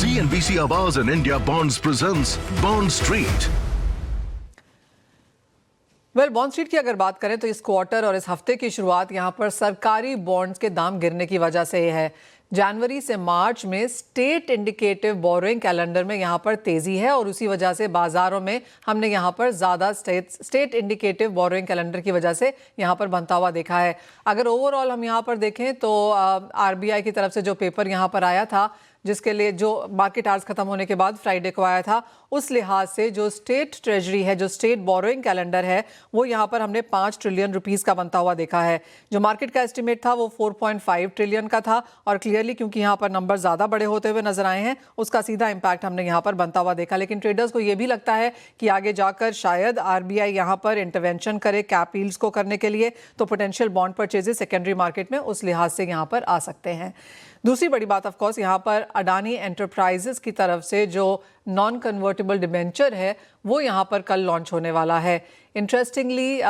CNBC Awaaz and India Bonds presents Bond Street. Bond street की अगर बात करें तो इस क्वार्टर और इस हफ्ते की शुरुआत यहाँ पर सरकारी बॉन्ड्स के दाम गिरने की वजह से है। जनवरी से मार्च में स्टेट इंडिकेटिव बोरोइंग कैलेंडर में यहाँ पर तेजी है और उसी वजह से बाजारों में हमने यहाँ पर ज़्यादा स्टेट इंडिकेटिव बोरोइंग कैलेंडर की वजह से यहाँ पर बनता हुआ देखा है। अगर ओवरऑल हम यहाँ पर देखें तो RBI की तरफ से जो पेपर यहाँ पर आया था, जिसके लिए जो मार्केट आवर्स खत्म होने के बाद फ्राइडे को आया था, उस लिहाज से जो स्टेट ट्रेजरी है, जो स्टेट बोरोइंग कैलेंडर है, वो यहाँ पर हमने 5 ट्रिलियन रुपीस का बनता हुआ देखा है। जो मार्केट का एस्टिमेट था वो 4.5 ट्रिलियन का था और क्लियरली क्योंकि यहाँ पर नंबर ज़्यादा बड़े होते हुए नजर आए हैं, उसका सीधा इम्पैक्ट हमने यहाँ पर बनता हुआ देखा। लेकिन ट्रेडर्स को ये भी लगता है कि आगे जाकर शायद RBI यहाँ पर इंटरवेंशन करे कैप यील्ड्स को करने के लिए, तो potential bond purchases secondary market में उस लिहाज से यहाँ पर आ सकते हैं। दूसरी बड़ी बात ऑफ कोर्स यहाँ पर अडानी एंटरप्राइजेस की तरफ से जो नॉन कन्वर्टेबल डिबेंचर है वो यहाँ पर कल लॉन्च होने वाला है। इंटरेस्टिंगली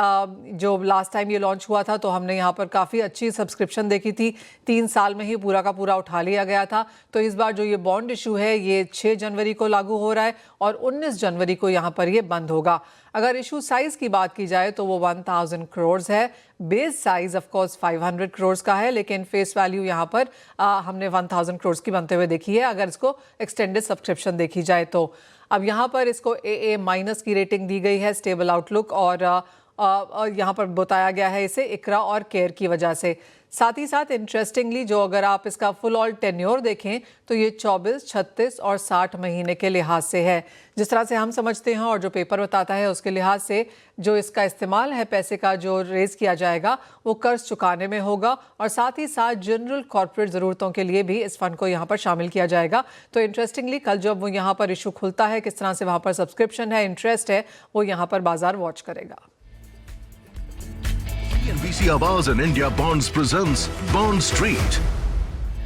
जो लास्ट टाइम ये लॉन्च हुआ था तो हमने यहाँ पर काफ़ी अच्छी सब्सक्रिप्शन देखी थी, 3 साल में ही पूरा का पूरा उठा लिया गया था। तो इस बार जो ये बॉन्ड इशू है ये 6 जनवरी को लागू हो रहा है और 19 जनवरी को यहाँ पर ये बंद होगा। अगर इशू साइज़ की बात की जाए तो वो 1000 करोड़ है। Base size of course 500 crore का है, लेकिन फेस वैल्यू यहाँ पर हमने 1000 करोड़ की बनते हुए देखी है अगर इसको एक्सटेंडेड सब्सक्रिप्शन देखी जाए तो। अब यहाँ पर इसको AA- की रेटिंग दी गई है, स्टेबल आउटलुक, और यहाँ पर बताया गया है इसे इकरा और केयर की वजह से। साथ ही साथ इंटरेस्टिंगली जो अगर आप इसका फुल ऑल टेन्योर देखें तो ये 24, 36 और 60 महीने के लिहाज से है। जिस तरह से हम समझते हैं और जो पेपर बताता है उसके लिहाज से जो इसका इस्तेमाल है पैसे का जो रेज किया जाएगा वो कर्ज चुकाने में होगा और साथ ही साथ जनरल कॉर्पोरेट ज़रूरतों के लिए भी इस फंड को यहाँ पर शामिल किया जाएगा। तो इंटरेस्टिंगली कल जब वो यहाँ पर इशू खुलता है, किस तरह से वहाँ पर सब्सक्रिप्शन है, इंटरेस्ट है, वो यहाँ पर बाजार वॉच करेगा। CNBC Awaaz and India Bonds presents Bond Street.